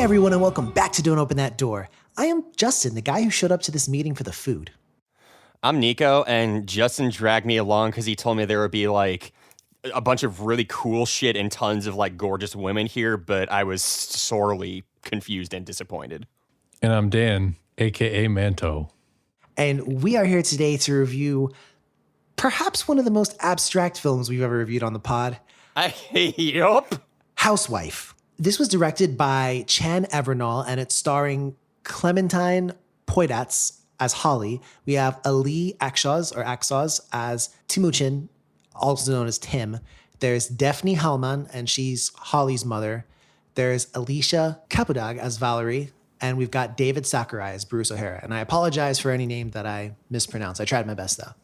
Hey everyone, and welcome back to Don't Open That Door. I am Justin, the guy who showed up to this meeting for the food. I'm Nico, and Justin dragged me along because he told me there would be like a bunch of really cool shit and tons of like gorgeous women here, but I was sorely confused and disappointed. And I'm Dan, aka Manto. And we are here today to review perhaps one of the most abstract films we've ever reviewed on the pod, Yup. Housewife. This was directed by Can Evrenol, and it's starring Clementine Poidatz as Holly. We have Ali Akshaz as Timuchin, also known as Tim. There's Daphne Hallman, and she's Holly's mother. There's Alicia Kapudag as Valerie, and we've got David Sakurai as Bruce O'Hara. And I apologize for any name that I mispronounced. I tried my best, though.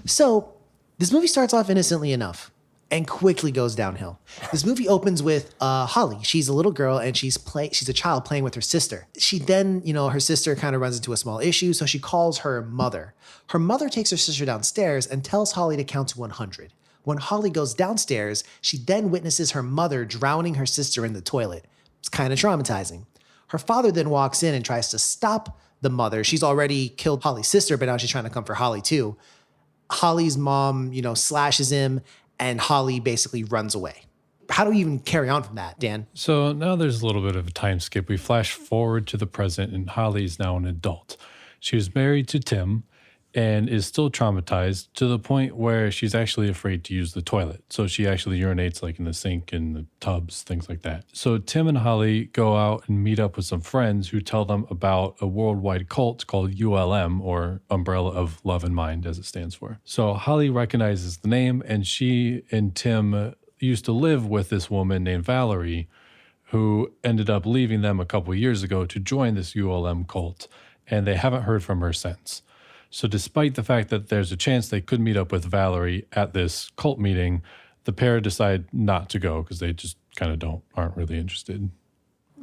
So this movie starts off innocently enough and quickly goes downhill. This movie opens with Holly. She's a little girl and she's a child playing with her sister. She then, her sister kind of runs into a small issue, so she calls her mother. Her mother takes her sister downstairs and tells Holly to count to 100. When Holly goes downstairs, she then witnesses her mother drowning her sister in the toilet. It's kind of traumatizing. Her father then walks in and tries to stop the mother. She's already killed Holly's sister, but now she's trying to come for Holly too. Holly's mom, slashes him, and Holly basically runs away. How do we even carry on from that, Dan? So now there's a little bit of a time skip. We flash forward to the present, and Holly is now an adult. She was married to Tim and is still traumatized to the point where she's actually afraid to use the toilet. So she actually urinates like in the sink and the tubs, things like that. So Tim and Holly go out and meet up with some friends who tell them about a worldwide cult called ULM, or Umbrella of Love and Mind, as it stands for. So Holly recognizes the name, and she and Tim used to live with this woman named Valerie, who ended up leaving them a couple years ago to join this ULM cult, and they haven't heard from her since. So despite the fact that there's a chance they could meet up with Valerie at this cult meeting, the pair decide not to go because they just kind of aren't really interested.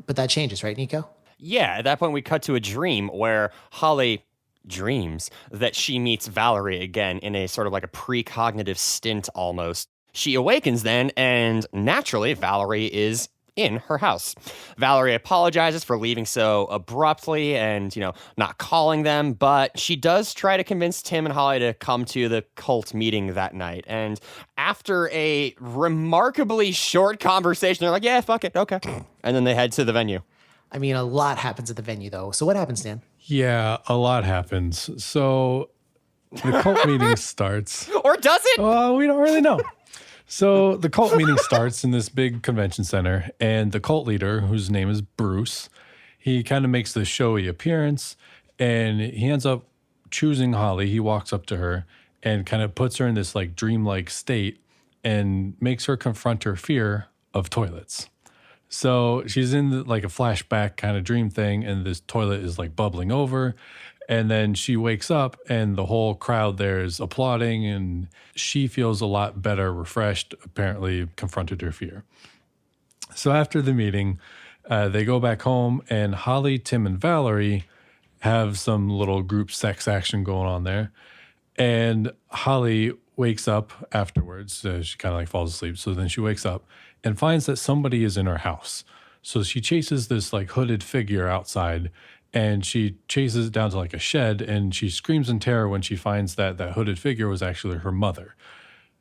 But that changes, right, Nico? Yeah, at that point we cut to a dream where Holly dreams that she meets Valerie again in a sort of like a precognitive stint almost. She awakens then, and naturally Valerie is in her house. Valerie apologizes for leaving so abruptly and, not calling them, but she does try to convince Tim and Holly to come to the cult meeting that night. And after a remarkably short conversation, they're like, yeah, fuck it, okay. And then they head to the venue. I mean, a lot happens at the venue, though. So what happens, Dan? Yeah, a lot happens. So the cult meeting starts. Or does it? Well, we don't really know. So the cult meeting starts in this big convention center, and the cult leader, whose name is Bruce, he kind of makes this showy appearance, and he ends up choosing Holly. He walks up to her and kind of puts her in this like dreamlike state and makes her confront her fear of toilets. So she's in like a flashback kind of dream thing, and this toilet is like bubbling over. And then she wakes up and the whole crowd there is applauding, and she feels a lot better, refreshed, apparently confronted her fear. So after the meeting, they go back home, and Holly, Tim, and Valerie have some little group sex action going on there. And Holly wakes up afterwards. She kind of like falls asleep. So then she wakes up and finds that somebody is in her house. So she chases this like hooded figure outside, and she chases it down to like a shed, and she screams in terror when she finds that that hooded figure was actually her mother.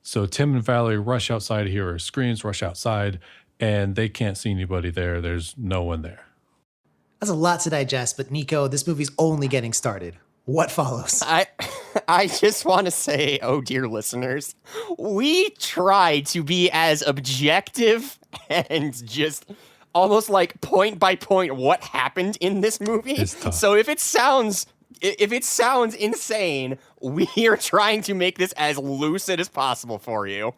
So Tim and Valerie rush outside to hear her screams, rush outside, and they can't see anybody there. There's no one there. That's a lot to digest, but Nico, this movie's only getting started. What follows? I just want to say, oh dear listeners, we try to be as objective and just almost like point by point what happened in this movie. So if it sounds insane, we are trying to make this as lucid as possible for you.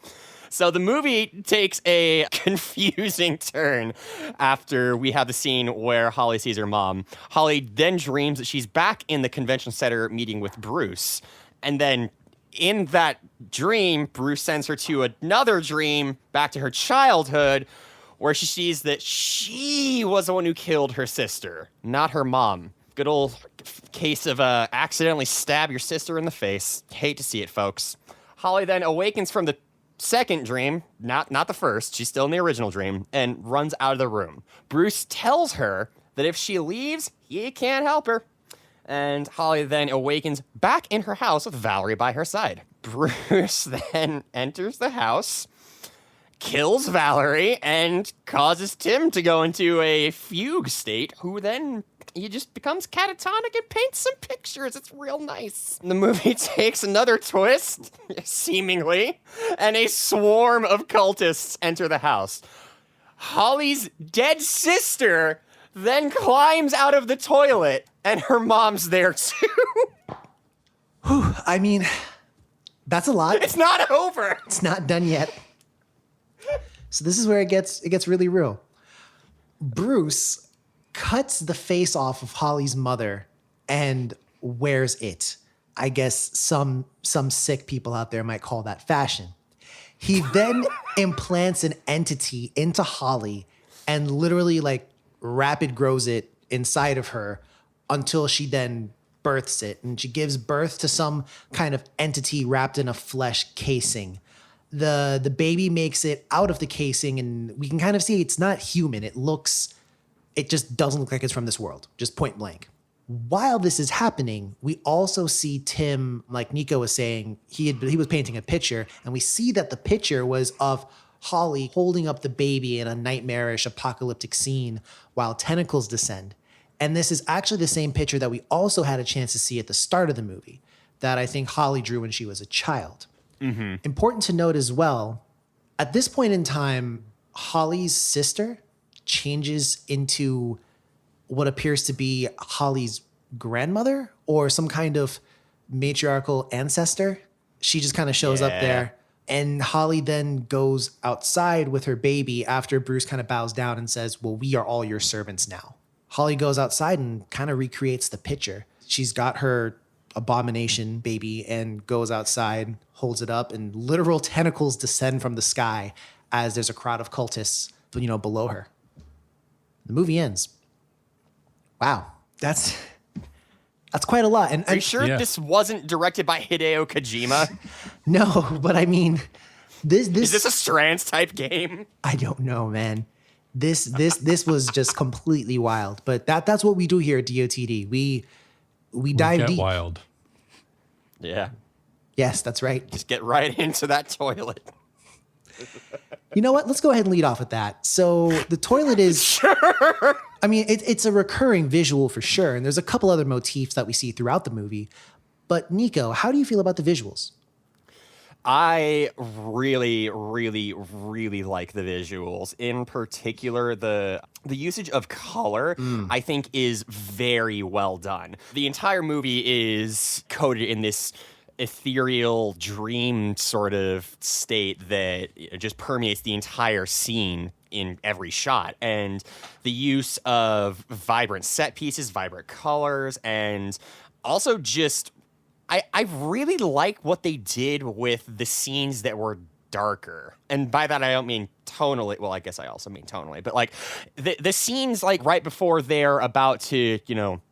So the movie takes a confusing turn after we have the scene where Holly sees her mom. Holly then dreams that she's back in the convention center meeting with Bruce. And then in that dream, Bruce sends her to another dream back to her childhood, where she sees that she was the one who killed her sister, not her mom. Good old case of accidentally stab your sister in the face. Hate to see it, folks. Holly then awakens from the second dream, not the first, she's still in the original dream, and runs out of the room. Bruce tells her that if she leaves, he can't help her. And Holly then awakens back in her house with Valerie by her side. Bruce then enters the house, kills Valerie, and causes Tim to go into a fugue state, who then he just becomes catatonic and paints some pictures. It's real nice. The movie takes another twist, seemingly, and a swarm of cultists enter the house. Holly's dead sister then climbs out of the toilet, and her mom's there too. Whew, I mean, that's a lot. It's not over. It's not done yet. So this is where it gets really real. Bruce cuts the face off of Holly's mother and wears it. I guess some sick people out there might call that fashion. He then implants an entity into Holly and literally like rapid grows it inside of her until she then births it. And she gives birth to some kind of entity wrapped in a flesh casing. The baby makes it out of the casing, and we can kind of see it's not human. It just doesn't look like it's from this world, just point blank. While this is happening, we also see Tim, like Nico was saying, he was painting a picture, and we see that the picture was of Holly holding up the baby in a nightmarish apocalyptic scene while tentacles descend. And this is actually the same picture that we also had a chance to see at the start of the movie that I think Holly drew when she was a child. Mm-hmm. Important to note as well, at this point in time, Holly's sister changes into what appears to be Holly's grandmother or some kind of matriarchal ancestor. She just kind of shows up there. And Holly then goes outside with her baby after Bruce kind of bows down and says, well, we are all your servants now. Holly goes outside and kind of recreates the picture. She's got her abomination baby and goes outside, holds it up, and literal tentacles descend from the sky as there's a crowd of cultists, below her. The movie ends. Wow. That's quite a lot. And are you sure this wasn't directed by Hideo Kojima? No, but I mean, this is this a Strands type game? I don't know, man. This was just completely wild. But that's what we do here at DOTD. We dive deep. Wild. Yeah. Yes, that's right. Just get right into that toilet. You know what? Let's go ahead and lead off with that. So the toilet is, sure. I mean, it's a recurring visual for sure. And there's a couple other motifs that we see throughout the movie. But Nico, how do you feel about the visuals? I really, really, really like the visuals. In particular, the usage of color, I think, is very well done. The entire movie is coded in this ethereal dream sort of state that just permeates the entire scene in every shot. And the use of vibrant set pieces, vibrant colors, and also just I really like what they did with the scenes that were darker. And by that, I don't mean tonally. Well, I guess I also mean tonally. But like the scenes like right before they're about to,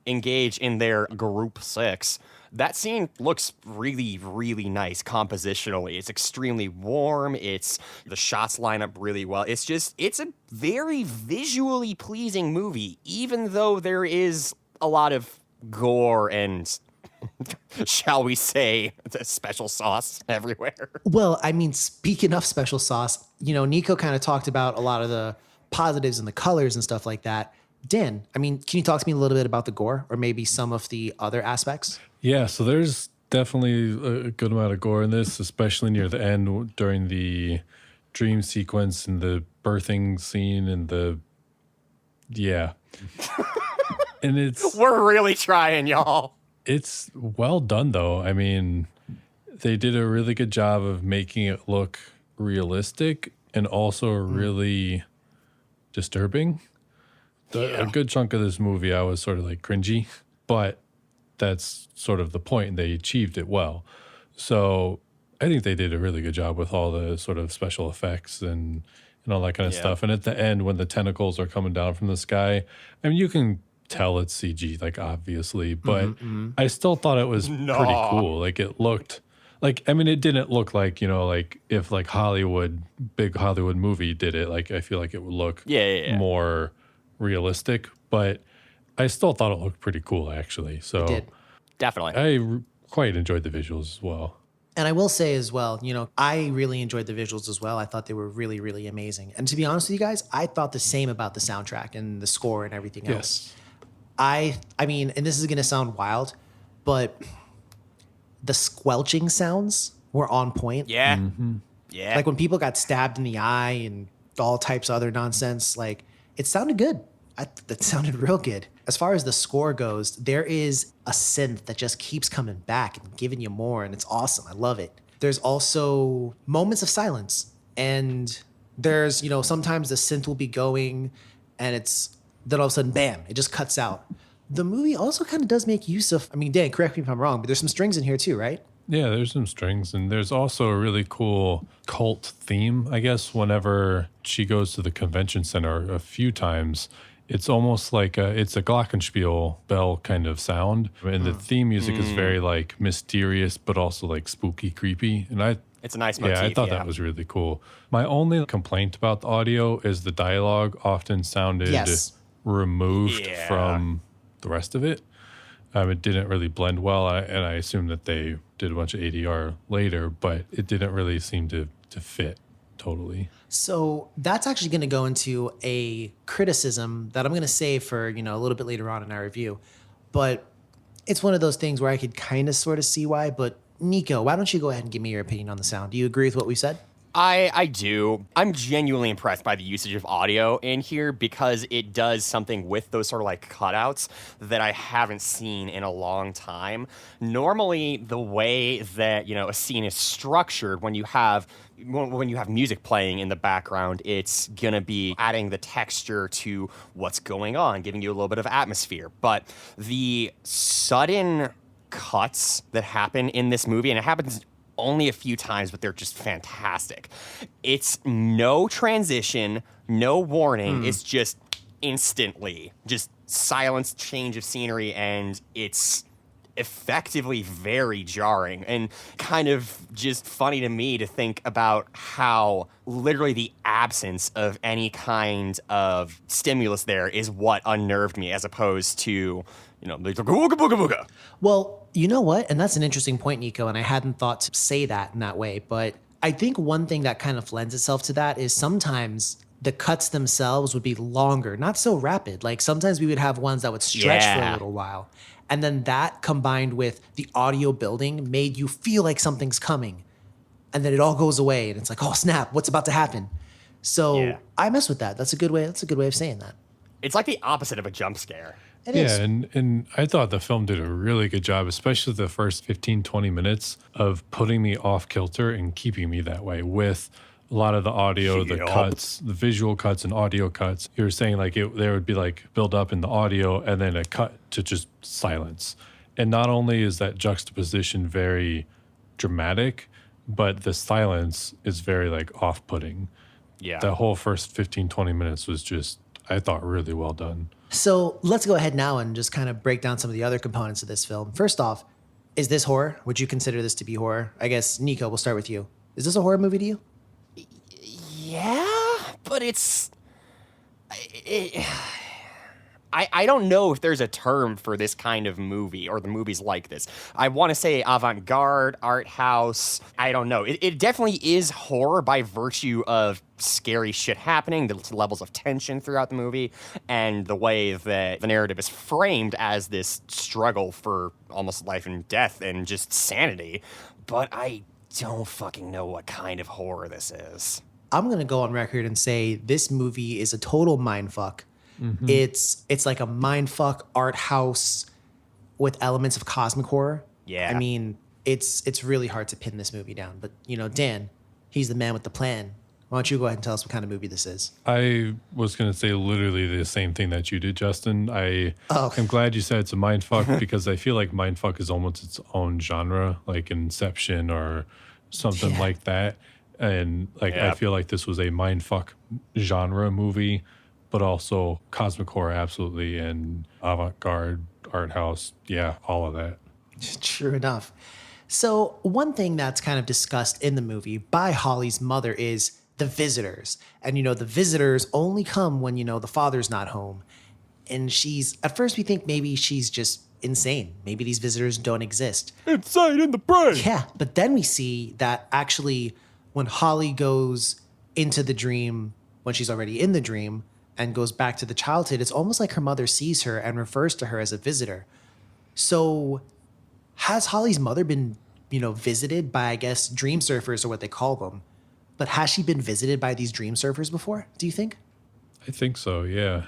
engage in their group sex, that scene looks really, really nice compositionally. It's extremely warm. The shots line up really well. It's a very visually pleasing movie, even though there is a lot of gore and shall we say, the special sauce everywhere. Well, I mean, speaking of special sauce, Nico kind of talked about a lot of the positives and the colors and stuff like that. Dan, I mean, can you talk to me a little bit about the gore or maybe some of the other aspects? Yeah, so there's definitely a good amount of gore in this, especially near the end during the dream sequence and the birthing scene and and we're really trying, y'all. It's well done, though. I mean, they did a really good job of making it look realistic and also really disturbing. A good chunk of this movie, I was sort of like cringy, but that's sort of the point, and they achieved it well. So I think they did a really good job with all the sort of special effects and all that kind of stuff. And at the end, when the tentacles are coming down from the sky, I mean, you can tell it's CG, like obviously, but I still thought it was pretty cool. Like it looked like, I mean, it didn't look like, like if like big Hollywood movie did it, like I feel like it would look more realistic, but I still thought it looked pretty cool, actually. So Did. Definitely. quite enjoyed the visuals as well. And I will say as well, I really enjoyed the visuals as well. I thought they were really, really amazing. And to be honest with you guys, I thought the same about the soundtrack and the score and everything else. Yes. I mean, and this is going to sound wild, but the squelching sounds were on point. Yeah. Yeah. Like when people got stabbed in the eye and all types of other nonsense, like it sounded good. That sounded real good. As far as the score goes, there is a synth that just keeps coming back and giving you more, and it's awesome. I love it. There's also moments of silence, and there's, sometimes the synth will be going, and then all of a sudden, bam, it just cuts out. The movie also kind of does make use of, I mean, Dan, correct me if I'm wrong, but there's some strings in here too, right? Yeah, there's some strings, and there's also a really cool cult theme, I guess, whenever she goes to the convention center a few times. It's almost like it's a glockenspiel bell kind of sound, and the theme music is very like mysterious, but also like spooky, creepy. And it's a nice motif. I thought that was really cool. My only complaint about the audio is the dialogue often sounded removed from the rest of it. It didn't really blend well, and I assume that they did a bunch of ADR later, but it didn't really seem to fit totally. So that's actually going to go into a criticism that I'm going to save for, a little bit later on in our review. But it's one of those things where I could kind of sort of see why. But Nico, why don't you go ahead and give me your opinion on the sound? Do you agree with what we said? I do. I'm genuinely impressed by the usage of audio in here because it does something with those sort of like cutouts that I haven't seen in a long time. Normally, the way that, a scene is structured when you have music playing in the background, it's going to be adding the texture to what's going on, giving you a little bit of atmosphere. But the sudden cuts that happen in this movie, and it happens only a few times, but they're just fantastic. It's no transition, no warning. It's just instantly just silence, change of scenery, and it's effectively very jarring and kind of just funny to me to think about how literally the absence of any kind of stimulus there is what unnerved me, as opposed to, like booga booga booga. Well, you know what? And that's an interesting point, Nico, and I hadn't thought to say that in that way. But I think one thing that kind of lends itself to that is sometimes the cuts themselves would be longer, not so rapid. Like sometimes we would have ones that would stretch for a little while. And then that combined with the audio building made you feel like something's coming. And then it all goes away and it's like, oh snap, what's about to happen? So I mess with that. That's a good way of saying that. It's like the opposite of a jump scare. It is. And I thought the film did a really good job, especially the first 15, 20 minutes of putting me off kilter and keeping me that way with a lot of the audio, the cuts, the visual cuts and audio cuts. You were saying like there would be like build up in the audio and then a cut to just silence. And not only is that juxtaposition very dramatic, but the silence is very like off-putting. Yeah. The whole first 15, 20 minutes was just, I thought, really well done. So let's go ahead now and just kind of break down some of the other components of this film. First off, is this horror? Would you consider this to be horror? I guess, Nico, we'll start with you. Is this a horror movie to you? Yeah, but I don't know if there's a term for this kind of movie or the movies like this. I want to say avant-garde, art house. I don't know. It definitely is horror by virtue of scary shit happening, the levels of tension throughout the movie, and the way that the narrative is framed as this struggle for almost life and death and just sanity. But I don't fucking know what kind of horror this is. I'm going to go on record and say this movie is a total mindfuck. Mm-hmm. It's like a mindfuck art house with elements of cosmic horror. Yeah. I mean, it's really hard to pin this movie down. But, Dan, he's the man with the plan. Why don't you go ahead and tell us what kind of movie this is? I was going to say literally the same thing that you did, Justin. I am glad you said it's a mindfuck because I feel like mindfuck is almost its own genre, like Inception or something like that. And I feel like this was a mindfuck genre movie, but also cosmic horror, absolutely, and avant-garde, art house, all of that. True enough. So one thing that's kind of discussed in the movie by Holly's mother is the visitors. And, the visitors only come when, the father's not home. And at first we think maybe she's just insane. Maybe these visitors don't exist. Inside in the brain. Yeah, but then we see that actually when Holly goes into the dream, when she's already in the dream and goes back to the childhood, it's almost like her mother sees her and refers to her as a visitor. So has Holly's mother been, visited by, I guess, dream surfers or what they call them? But has she been visited by these dream surfers before, do you think? I think so, yeah.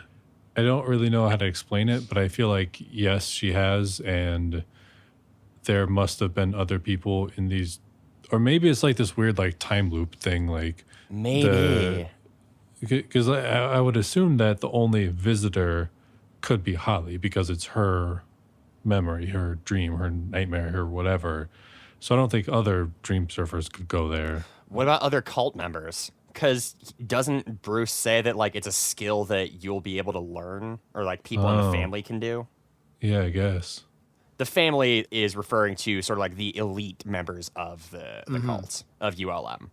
I don't really know how to explain it, but I feel like, yes, she has, and there must have been other people in these, or maybe it's like this weird like time loop thing, like maybe. Because I would assume that the only visitor could be Holly because it's her memory, her dream, her nightmare, her whatever. So I don't think other dream surfers could go there. What about other cult members? Because doesn't Bruce say that like it's a skill that you'll be able to learn, or like people in the family can do? Yeah, I guess. The family is referring to sort of like the elite members of the cult of ULM.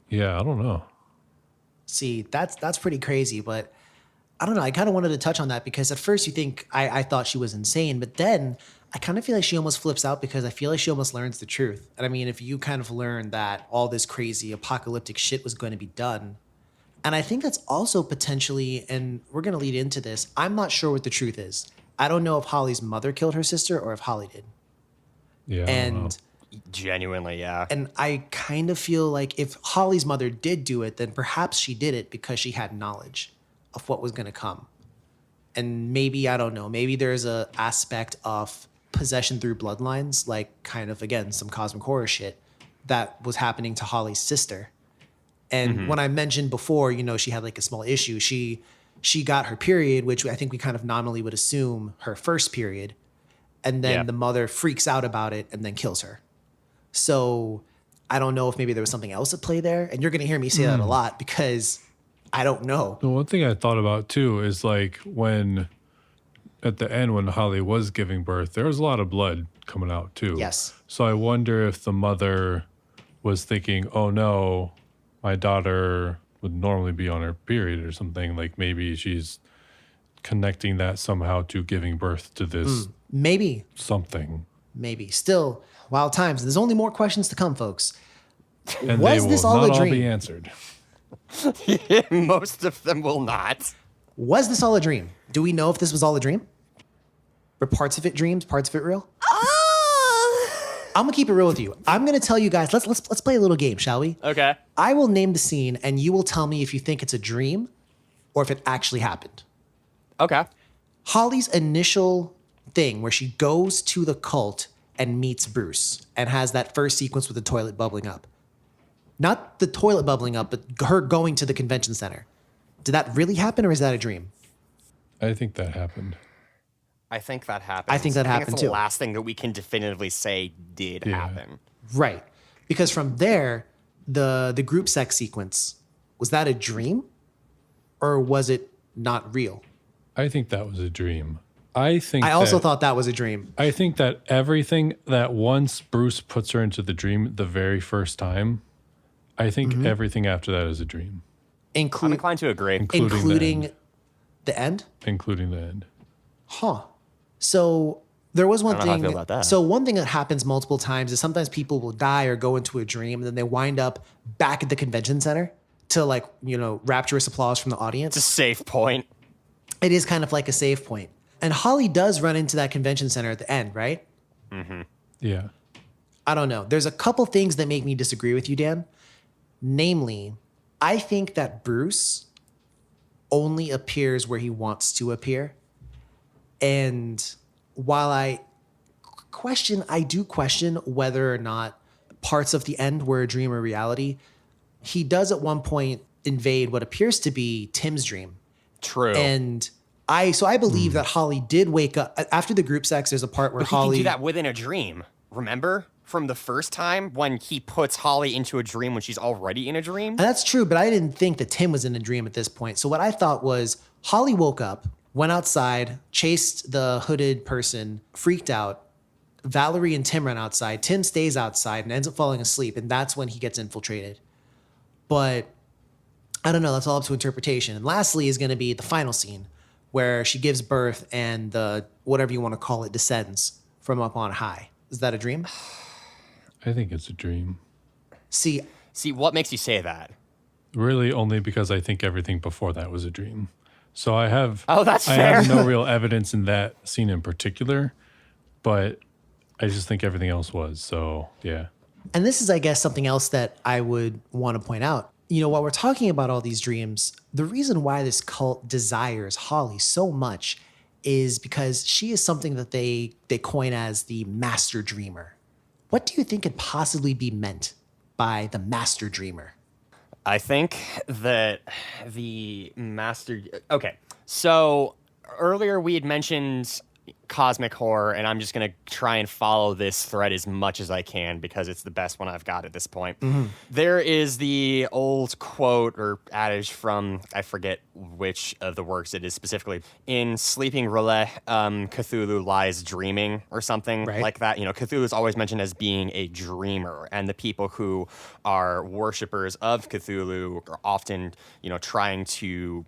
Yeah, I don't know. See, that's pretty crazy, but I don't know. I kind of wanted to touch on that because at first you think I thought she was insane, but then I kind of feel like she almost flips out because I feel like she almost learns the truth. And I mean, if you kind of learn that all this crazy apocalyptic shit was going to be done, and I think that's also potentially, and we're going to lead into this, I'm not sure what the truth is. I don't know if Holly's mother killed her sister or if Holly did. Yeah, I don't know. And Genuinely, yeah. and I kind of feel like if Holly's mother did do it, then perhaps she did it because she had knowledge of what was going to come. And maybe, I don't know, maybe there's a aspect of possession through bloodlines, like kind of, again, some cosmic horror shit that was happening to Holly's sister. And when I mentioned before, she had like a small issue. She got her period, which I think we kind of nominally would assume her first period. And then the mother freaks out about it and then kills her. So I don't know if maybe there was something else at play there. And you're going to hear me say that a lot because I don't know. The one thing I thought about too is like when at the end when Holly was giving birth, there was a lot of blood coming out too. Yes. So I wonder if the mother was thinking, oh no, my daughter would normally be on her period or something. Like maybe she's connecting that somehow to giving birth to this Maybe. something. Maybe. Still, wild times. There's only more questions to come, folks. And Was they will this all not a all dream? be answered. Most of them will not. Was this all a dream? Do we know if this was all a dream? Were parts of it dreams, parts of it real? I'm gonna keep it real with you. I'm gonna tell you guys. Let's play a little game, shall we? Okay. I will name the scene, and you will tell me if you think it's a dream or if it actually happened. Okay. Holly's initial thing where she goes to the cult and meets Bruce and has that first sequence with the toilet bubbling up. Not the toilet bubbling up, but her going to the convention center. Did that really happen or is that a dream? I think that happened. I think that happened. I think that happened it's too. the last thing that we can definitively say did Yeah. happen. Right. Because from there, the group sex sequence, was that a dream or was it not real? I think that was a dream. I also thought that was a dream. I think that everything that once Bruce puts her into the dream the very first time, I think everything after that is a dream, I'm inclined to agree. including the end? including the end. Huh. So there was one I don't know how I thing. feel about that. So one thing that happens multiple times is sometimes people will die or go into a dream and then they wind up back at the convention center to rapturous applause from the audience. It's a safe point. It is kind of like a save point. And Holly does run into that convention center at the end, right? Yeah. I don't know. There's a couple things that make me disagree with you, Dan. Namely, I think that Bruce only appears where he wants to appear. And while I do question whether or not parts of the end were a dream or reality, he does at one point invade what appears to be Tim's dream. True. And I believe that Holly did wake up after the group sex. There's a part where But he Holly can do that within a dream. Remember from the first time when he puts Holly into a dream when she's already in a dream? And that's true, but I didn't think that Tim was in a dream at this point. So what I thought was Holly woke up, went outside, chased the hooded person, freaked out. Valerie and Tim run outside. Tim stays outside and ends up falling asleep, and that's when he gets infiltrated. But I don't know. That's all up to interpretation. And lastly is going to be the final scene where she gives birth and the whatever you want to call it descends from up on high. Is that a dream? I think it's a dream. See, what makes you say that? Really, only because I think everything before that was a dream. So I have That's I fair. have no real evidence in that scene in particular, but I just think everything else was. So yeah. and this is, I guess, something else that I would want to point out. You know, while we're talking about all these dreams, the reason why this cult desires Holly so much is because she is something that they coin as the master dreamer. What do you think could possibly be meant by the master dreamer? I think that the master. Okay, so earlier we had mentioned cosmic horror, and I'm just gonna try and follow this thread as much as I can because it's the best one I've got at this point. There is the old quote or adage from, I forget which of the works it is specifically, in Sleeping Roulette, Cthulhu lies dreaming or something Right. like that. You know, Cthulhu is always mentioned as being a dreamer, and the people who are worshippers of Cthulhu are often, you know, trying to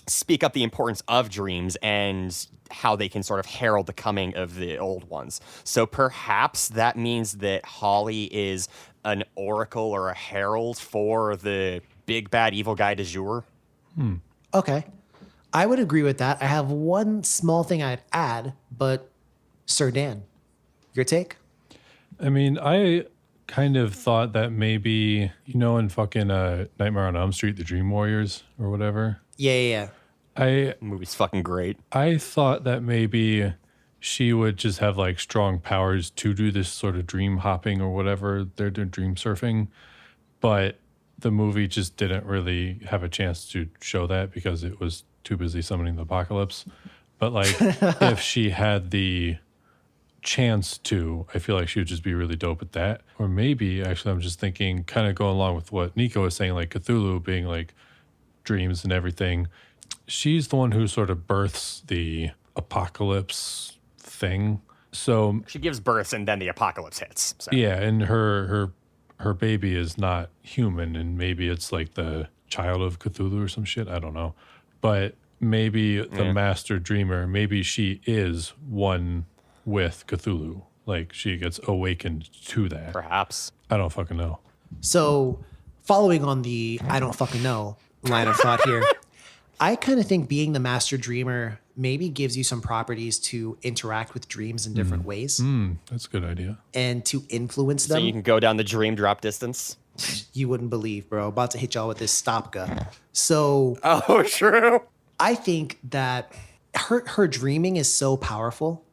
speak up the importance of dreams and how they can sort of herald the coming of the old ones. So perhaps that means that Holly is an oracle or a herald for the big bad evil guy du jour. Okay, I would agree with that. I have one small thing I'd add, but Sir Dan, your take? I mean, I kind of thought that maybe, you know, in fucking Nightmare on Elm Street, the Dream Warriors or whatever. Yeah. I Movie's fucking great. I thought that maybe she would just have like strong powers to do this sort of dream hopping or whatever they're doing, dream surfing, but the movie just didn't really have a chance to show that because it was too busy summoning the apocalypse. But like, if she had the chance to, I feel like she would just be really dope at that. Or maybe, actually, I'm just thinking, kind of going along with what Nico was saying, like Cthulhu being like dreams and everything. She's the one who sort of births the apocalypse thing. So She gives birth and then the apocalypse hits. So. yeah, and her baby is not human, and maybe it's like the child of Cthulhu or some shit. I don't know, but maybe the master dreamer, maybe she is one with Cthulhu. Like she gets awakened to that. Perhaps. I don't fucking know. So, following on the I don't fucking know line of thought here, I kind of think being the master dreamer maybe gives you some properties to interact with dreams in different ways That's a good idea. and to influence So them. you can go down the dream drop distance. You wouldn't believe, bro. About to hit y'all with this stopka. So, Oh, true. I think that her dreaming is so powerful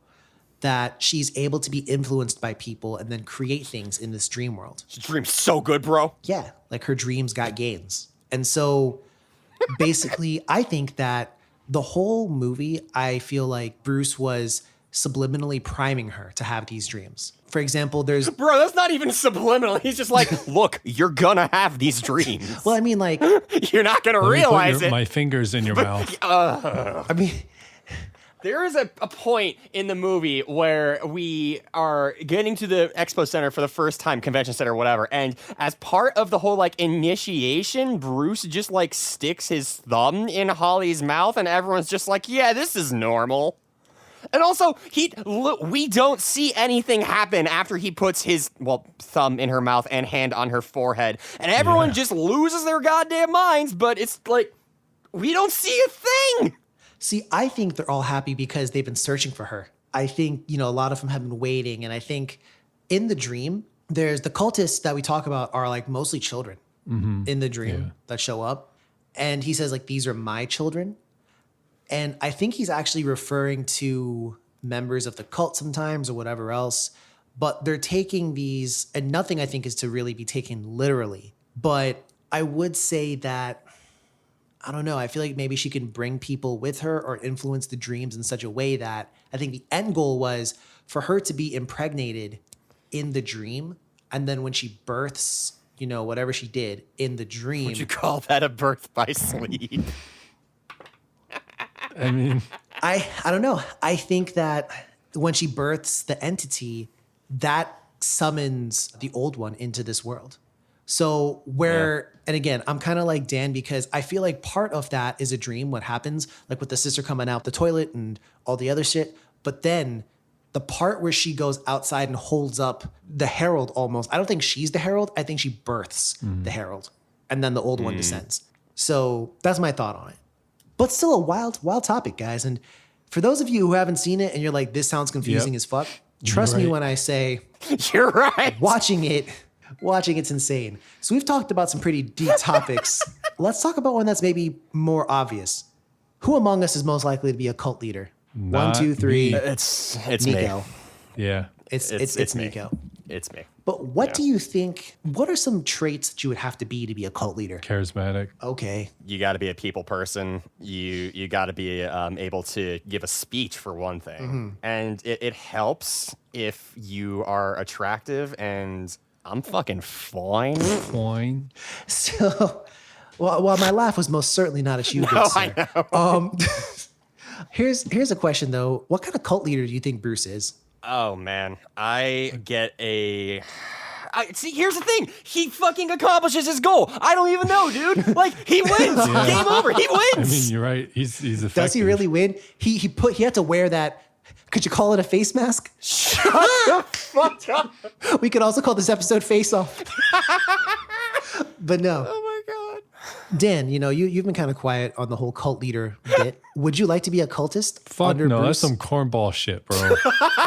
that she's able to be influenced by people and then create things in this dream world. She dreams so good, bro. Yeah, like her dreams got gains. And so basically, I think that the whole movie, I feel like Bruce was subliminally priming her to have these dreams. For example, there's, Bro, that's not even subliminal. He's just like, look, you're gonna have these dreams. well, I mean, like, You're not gonna Let me put realize it. my fingers in your mouth. I mean, There is a point in the movie where we are getting to the expo center for the first time, convention center, whatever, and as part of the whole like initiation, Bruce just like sticks his thumb in Holly's mouth, and everyone's just like, "Yeah, this is normal." And also, we don't see anything happen after he puts his thumb in her mouth and hand on her forehead, and everyone just loses their goddamn minds. But it's like we don't see a thing. see, I think they're all happy because they've been searching for her. I think, you know, a lot of them have been waiting. And I think in the dream, there's the cultists that we talk about are like mostly children in the dream that show up. And he says, like, these are my children. And I think he's actually referring to members of the cult sometimes or whatever else. But they're taking these, and nothing I think is to really be taken literally. But I would say that, I don't know, I feel like maybe she can bring people with her or influence the dreams in such a way that I think the end goal was for her to be impregnated in the dream. And then when she births, you know, whatever she did in the dream. Would you call that a birth by sleep? I mean, I don't know. I think that when she births the entity, that summons the old one into this world, So and again, I'm kind of like Dan because I feel like part of that is a dream, what happens, like with the sister coming out the toilet and all the other shit. But then the part where she goes outside and holds up the herald almost, I don't think she's the herald. I think she births the herald and then the old one descends. So that's my thought on it. But still a wild topic, guys. And for those of you who haven't seen it and you're like, this sounds confusing as fuck, trust me when I say You're right. watching it's insane. So we've talked about some pretty deep topics. Let's talk about one that's maybe more obvious. Who among us is most likely to be a cult leader? Not 1, 2, 3. me. It's Nico. me. Yeah. It's me. Nico. It's me. But what do you think? What are some traits that you would have to be a cult leader? Charismatic. Okay. You got to be a people person. You got to be able to give a speech for one thing, and it helps if you are attractive. And I'm fucking fine. Fine. So, well, my laugh was most certainly not at you, good No, sir. I know. Here's a question though. What kind of cult leader do you think Bruce is? Oh man, see, here's the thing. He fucking accomplishes his goal. I don't even know, dude. Like, he wins. Yeah. Game over. He I wins. mean, you're right. He's effective. Does he really win? He had to wear that. Could you call it a face mask? Shut the fuck up. We could also call this episode Face Off. But no. Oh my god. Dan, you've been kind of quiet on the whole cult leader bit. Would you like to be a cultist? Fuck under no, Bruce? that's some cornball shit, bro.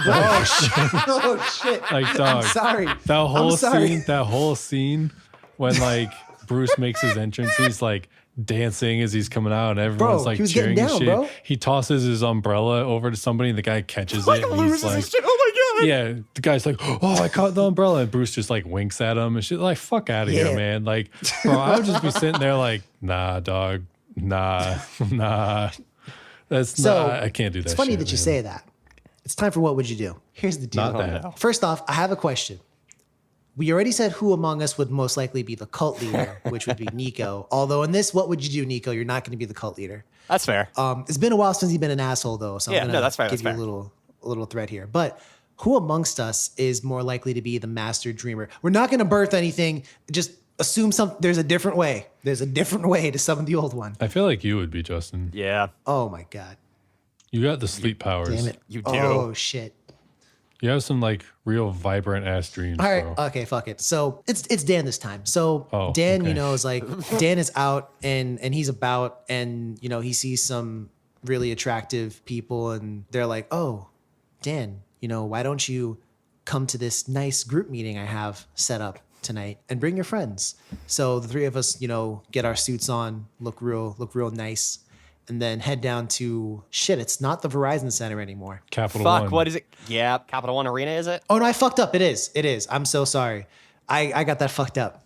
Oh shit. Like, dog. Sorry. That whole scene when like Bruce makes his entrance, he's like dancing as he's coming out and everyone's like he was cheering getting and down, shit. bro. He tosses his umbrella over to somebody and the guy catches Like, it. And loses he's like, his shit. Oh my god. yeah, the guy's like, oh, I caught the umbrella. And Bruce just like winks at him and shit. Like, fuck out of Yeah. here, man. Like, bro, I would just be sitting there like, nah, dog. Nah. That's So, not, I can't do that. It's funny shit, that you man. say that. It's time for what would you do? Here's the deal. Not that. no. First off, I have a question. We already said who among us would most likely be the cult leader, which would be Nico. Although in this, what would you do, Nico? You're not going to be the cult leader. That's fair. It's been a while since you've been an asshole, though. So Yeah, I'm no, going that's fair, to give that's you fair. a little thread here. But who amongst us is more likely to be the master dreamer? We're not going to birth anything. Just assume there's a different way. There's a different way to summon the old one. I feel like you would be, Justin. Yeah, Oh my God. You got the sleep powers. Damn it. You do. Oh shit. You have some like real vibrant ass dreams, All right. bro. Okay. Fuck it. So it's Dan this time. So Oh, Dan, okay. is like Dan is out and he's about and he sees some really attractive people and they're like, oh, Dan, why don't you come to this nice group meeting I have set up tonight and bring your friends? So the three of us, get our suits on, look real nice, and then head down to it's not the Verizon Center anymore. Capital Fuck. One. What is it? Yeah, Capital One Arena. Is it? Oh no, I fucked up. It is. I'm so sorry. I got that fucked up.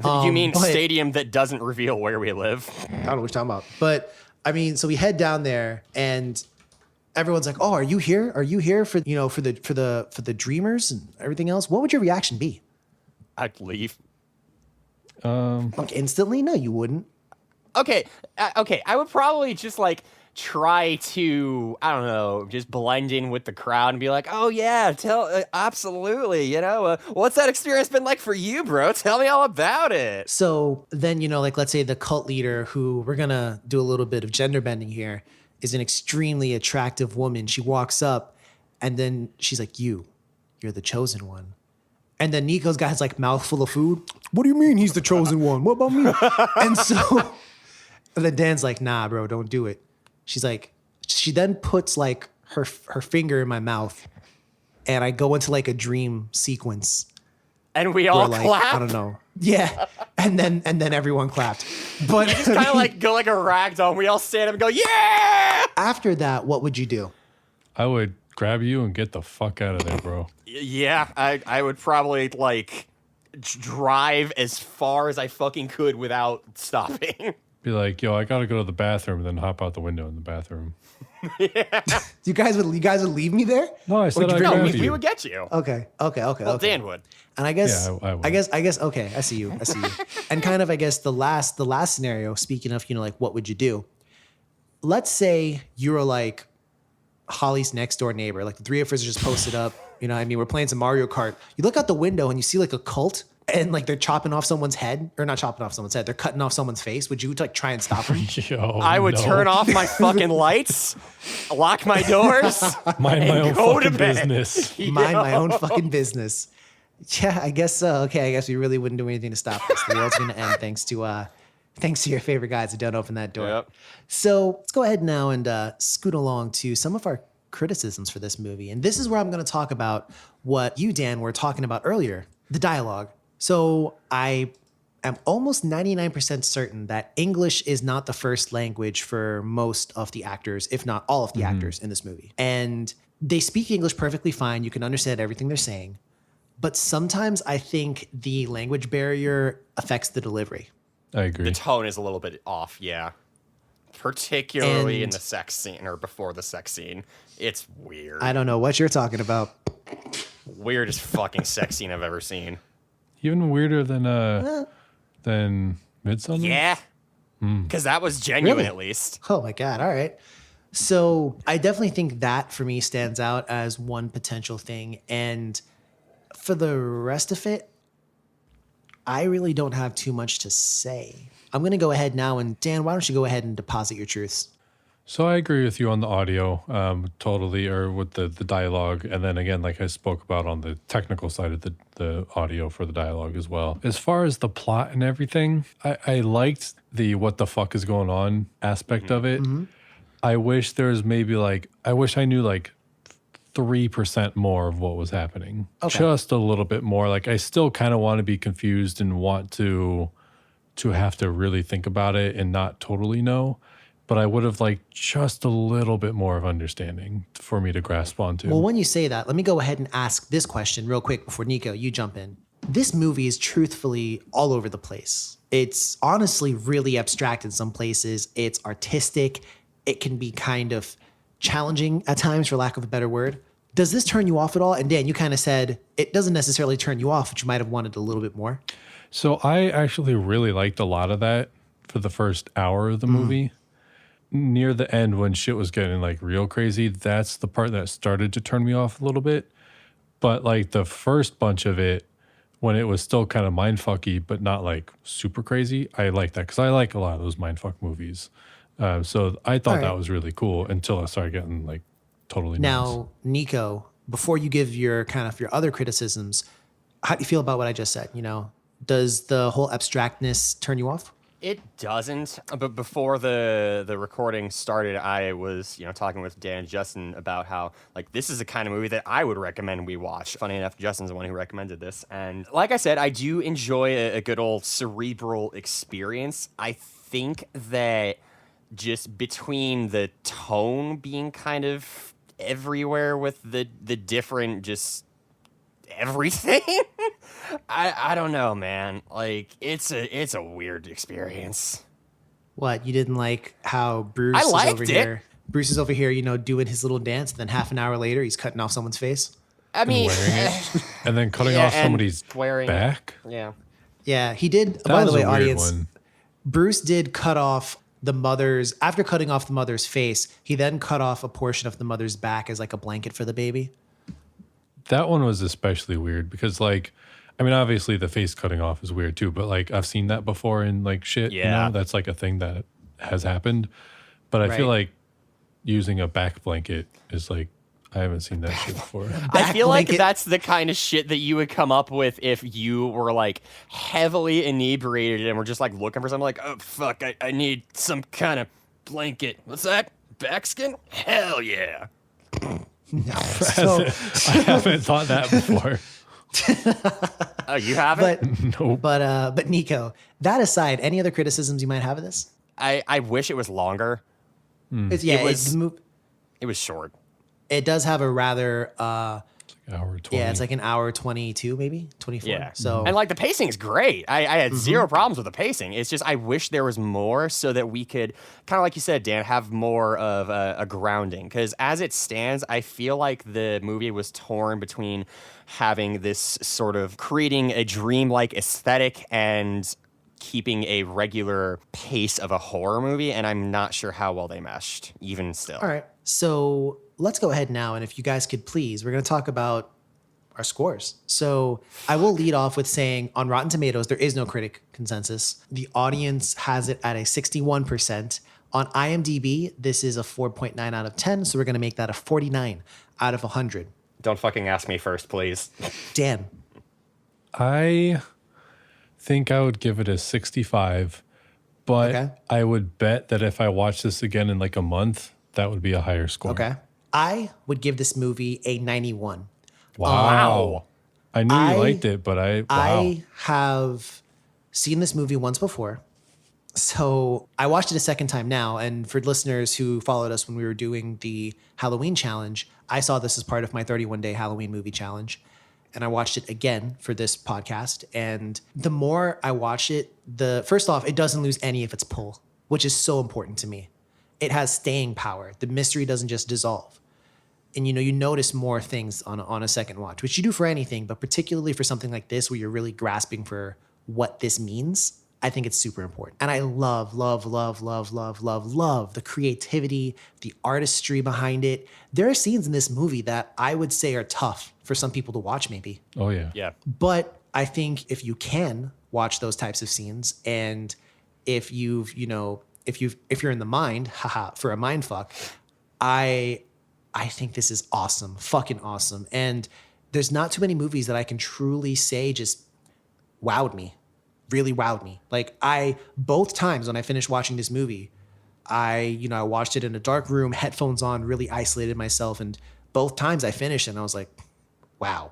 You mean but- stadium that doesn't reveal where we live? I don't know what you're talking about. But I mean, so we head down there and everyone's like, "Oh, are you here? Are you here for for the dreamers and everything else?" What would your reaction be? I'd leave. Like instantly? No, you wouldn't. Okay, I would probably just like try to, I don't know, just blend in with the crowd and be like, oh yeah, absolutely, what's that experience been like for you, bro? Tell me all about it. So then, like let's say the cult leader, who we're gonna do a little bit of gender bending here, is an extremely attractive woman. She walks up and then she's like, you're the chosen one. And then Nico's got his like mouthful of food. What do you mean he's the chosen one? What about me? And so and then Dan's like, nah, bro, don't do it. She's like, she then puts like her finger in my mouth and I go into like a dream sequence. And we all where, like, clap. I don't know. Yeah. And then everyone clapped. But Just kind of like go like a rag doll. And we all stand up and go, yeah. after that, what would you do? I would grab you and get the fuck out of there, bro. Yeah, I would probably like drive as far as I fucking could without stopping. Be like, yo, I gotta go to the bathroom, and then hop out the window in the bathroom. You guys would leave me there? No, I said I'd No, grab we you. would get you. Okay. Well, Dan would. And I guess, Yeah, I would. I guess, okay, I see you. And kind of, I guess the last scenario, speaking of, like, what would you do? Let's say you're like Holly's next door neighbor. Like the three of us are just posted up. We're playing some Mario Kart. You look out the window and you see like a cult and like they're chopping off someone's head, or not chopping off someone's head, they're cutting off someone's face, would you like try and stop them? Yo, I would no. turn off my fucking lights, lock my doors, Mind my own go to fucking bed. business. Mind my own fucking business. Yeah, I guess so. Okay, I guess we really wouldn't do anything to stop this. The world's gonna end thanks to your favorite guys who don't open that door. Yep. So let's go ahead now and scoot along to some of our criticisms for this movie. And this is where I'm going to talk about what you, Dan, were talking about earlier, the dialogue. So I am almost 99% certain that English is not the first language for most of the actors, if not all of the actors in this movie. And they speak English perfectly fine. You can understand everything they're saying. But sometimes I think the language barrier affects the delivery. I agree. The tone is a little bit off, yeah. Particularly in And- the sex scene or before the sex scene. It's weird. I don't know what you're talking about. Weirdest fucking sex scene I've ever seen. Even weirder than Midsummer. Yeah. Because that was genuine Really? at least. Oh my God. All right. So I definitely think that for me stands out as one potential thing. And for the rest of it, I really don't have too much to say. I'm going to go ahead now. And Dan, why don't you go ahead and deposit your truths? So I agree with you on the audio, totally, or with the dialogue. And then again, like I spoke about on the technical side of the audio for the dialogue as well. As far as the plot and everything, I liked the what the fuck is going on aspect of it. I wish there was maybe I wish I knew 3% more of what was happening. Okay. Just a little bit more. Like I still kind of want to be confused and want to have to really think about it and not totally know. But I would have liked just a little bit more of understanding for me to grasp onto. Well, when you say that, let me go ahead and ask this question real quick before Nico, you jump in. This movie is truthfully all over the place. It's honestly really abstract in some places. It's artistic. It can be kind of challenging at times, for lack of a better word. Does this turn you off at all? And Dan, you kind of said it doesn't necessarily turn you off, but you might have wanted a little bit more. So I actually really liked a lot of that for the first hour of the movie. Near the end, when shit was getting real crazy, that's the part that started to turn me off a little bit. But the first bunch of it, when it was still kind of mindfucky, but not super crazy, I like that because I like a lot of those mindfuck movies. So I thought that was really cool until I started getting totally nuts. Now, Nico, before you give your other criticisms, how do you feel about what I just said? Does the whole abstractness turn you off? It doesn't. But before the recording started, I was, talking with Dan and Justin about how this is the kind of movie that I would recommend we watch. Funny enough, Justin's the one who recommended this. And like I said, I do enjoy a good old cerebral experience. I think that just between the tone being kind of everywhere with the different just everything. I don't know, man. It's a weird experience. What, you didn't like how Bruce I is liked over it. here? Bruce is over here, doing his little dance, and then half an hour later, he's cutting off someone's face. I mean, wearing it. And then cutting Yeah, off and somebody's wearing- back. yeah. Yeah, he did. That By the was way, a weird audience, one. Bruce did cut off the mother's, after cutting off the mother's face, he then cut off a portion of the mother's back as a blanket for the baby. That one was especially weird because obviously the face cutting off is weird too, but I've seen that before in shit. Yeah. That's a thing that has happened. But I feel Right. like using a back blanket is I haven't seen that shit before. I feel like blanket. that's the kind of shit that you would come up with if you were heavily inebriated and were just looking for something oh fuck, I need some kind of blanket. What's that? Backskin? Hell yeah. So, I haven't thought that before. Oh, you haven't? but but Nico, that aside, any other criticisms you might have of this? I wish it was longer. It's, It was short. it does have a rather Hour 20. yeah, it's an hour 22, maybe 24. Yeah. So And the pacing is great. I had zero problems with the pacing. It's just I wish there was more so that we could kind of like you said, Dan, have more of a grounding. Because as it stands, I feel like the movie was torn between having this sort of creating a dreamlike aesthetic and keeping a regular pace of a horror movie. And I'm not sure how well they meshed, even still. all right. So let's go ahead now, and if you guys could please, we're going to talk about our scores. So I will lead off with saying on Rotten Tomatoes, there is no critic consensus. The audience has it at a 61%. On IMDb, this is a 4.9 out of 10. So we're going to make that a 49 out of 100. Don't fucking ask me first, please. Dan. I think I would give it a 65, but Okay. I would bet that if I watch this again in like a month, that would be a higher score. Okay. I would give this movie a 91. Wow. I knew you liked it, but wow. I have seen this movie once before. So I watched it a second time now. And for listeners who followed us when we were doing the Halloween challenge, I saw this as part of my 31-day Halloween movie challenge. And I watched it again for this podcast. And the more I watch it, first off, it doesn't lose any of its pull, which is so important to me. It has staying power. The mystery doesn't just dissolve. And you notice more things on a second watch, which you do for anything, but particularly for something like this where you're really grasping for what this means. I think it's super important. And I love the creativity, the artistry behind it. There are scenes in this movie that I would say are tough for some people to watch maybe. Oh yeah. Yeah. But I think if you can watch those types of scenes, and if you're in the mind, for a mind fuck, I think this is awesome, fucking awesome. And there's not too many movies that I can truly say just wowed me, really wowed me. Like both times when I finished watching this movie, I watched it in a dark room, headphones on, really isolated myself. And both times I finished and I was like, wow.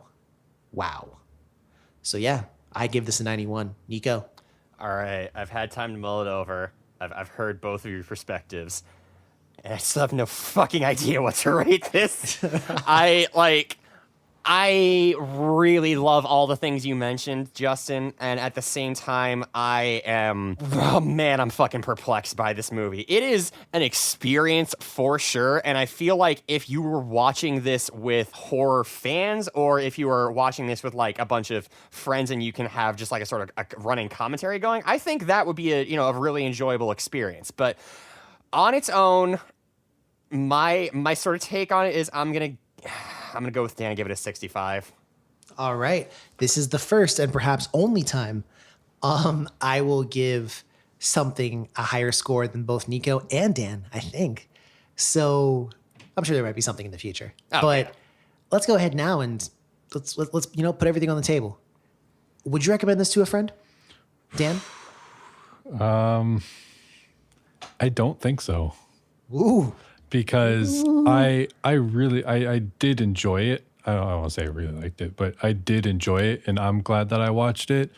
So yeah, I give this a 91. Nico. All right. I've had time to mull it over. I've heard both of your perspectives. And I still have no fucking idea what to rate this. I really love all the things you mentioned, Justin, and at the same time, I'm fucking perplexed by this movie. It is an experience for sure, and I feel like if you were watching this with horror fans, or if you were watching this with like a bunch of friends and you can have just like a sort of a running commentary going, I think that would be a really enjoyable experience. But on its own, my sort of take on it is I'm gonna go with Dan and give it a 65. All right. This is the first and perhaps only time I will give something a higher score than both Nico and Dan, I think. So I'm sure there might be something in the future. Oh, but yeah. Let's go ahead now and let's put everything on the table. Would you recommend this to a friend? Dan? I don't think so. Ooh. Because I did enjoy it. I don't want to say I really liked it, but I did enjoy it, and I'm glad that I watched it.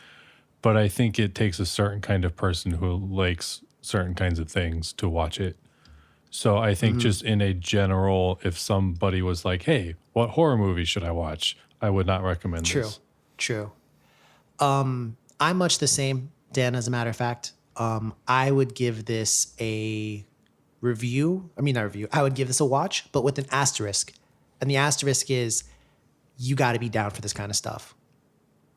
But I think it takes a certain kind of person who likes certain kinds of things to watch it. So I think just in a general, if somebody was like, hey, what horror movie should I watch? I would not recommend this. True. I'm much the same, Dan, as a matter of fact. I would give this a I would give this a watch, but with an asterisk. And the asterisk is you got to be down for this kind of stuff.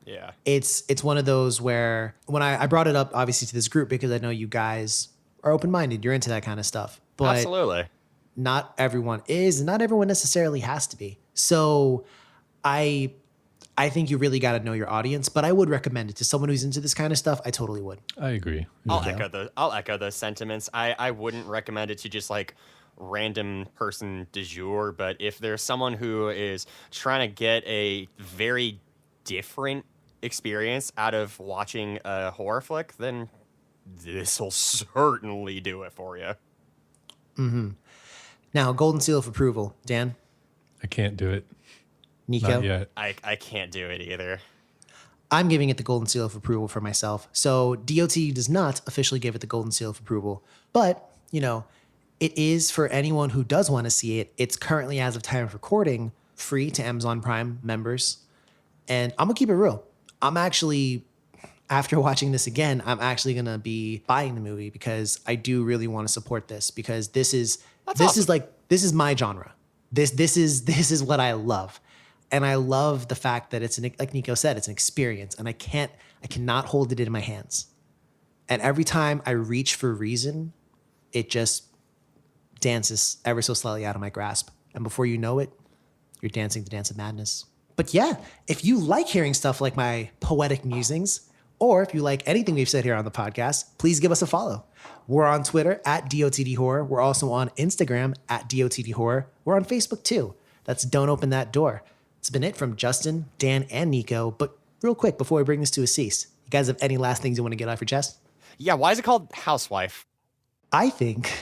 Yeah. It's one of those where when I brought it up, obviously, to this group, because I know you guys are open-minded. You're into that kind of stuff. But Absolutely. not everyone is, and not everyone necessarily has to be. So I think you really got to know your audience, but I would recommend it to someone who's into this kind of stuff. I totally would. I agree. I'll echo those sentiments. I wouldn't recommend it to just like random person du jour, but if there's someone who is trying to get a very different experience out of watching a horror flick, then this will certainly do it for you. Now, golden seal of approval, Dan, I can't do it. Nico. Not yet. I can't do it either. I'm giving it the golden seal of approval for myself. So DOT does not officially give it the golden seal of approval, but it is for anyone who does want to see it. It's currently, as of time of recording, free to Amazon Prime members. And I'm gonna keep it real. I'm actually, after watching this again, I'm actually gonna be buying the movie because I do really want to support this, because this is my genre. This is what I love. And I love the fact that it's like Nico said, it's an experience, and I cannot hold it in my hands. And every time I reach for reason, it just dances ever so slightly out of my grasp. And before you know it, you're dancing the dance of madness. But yeah, if you like hearing stuff like my poetic musings, or if you like anything we've said here on the podcast, please give us a follow. We're on Twitter at DOTD Horror. We're also on Instagram at DOTD Horror. We're on Facebook too. That's Don't Open That Door. It's been it from Justin, Dan, and Nico. But real quick, before we bring this to a cease, you guys have any last things you want to get off your chest? Yeah, why is it called Housewife? I think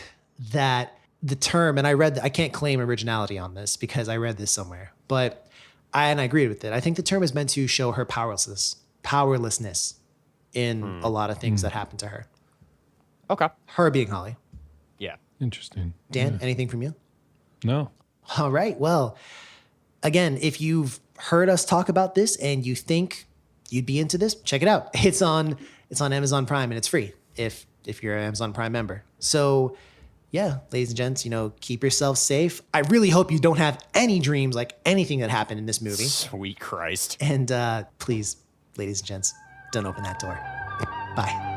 that the term, and I can't claim originality on this because I read this somewhere, but I agreed with it. I think the term is meant to show her powerlessness in a lot of things that happened to her. Okay. Her being Holly. Yeah. Interesting. Dan, anything from you? No. All right. Well, again, if you've heard us talk about this and you think you'd be into this, check it out. It's on Amazon Prime and it's free if you're an Amazon Prime member. So yeah, ladies and gents, keep yourself safe. I really hope you don't have any dreams like anything that happened in this movie. Sweet Christ. And please, ladies and gents, don't open that door. Bye.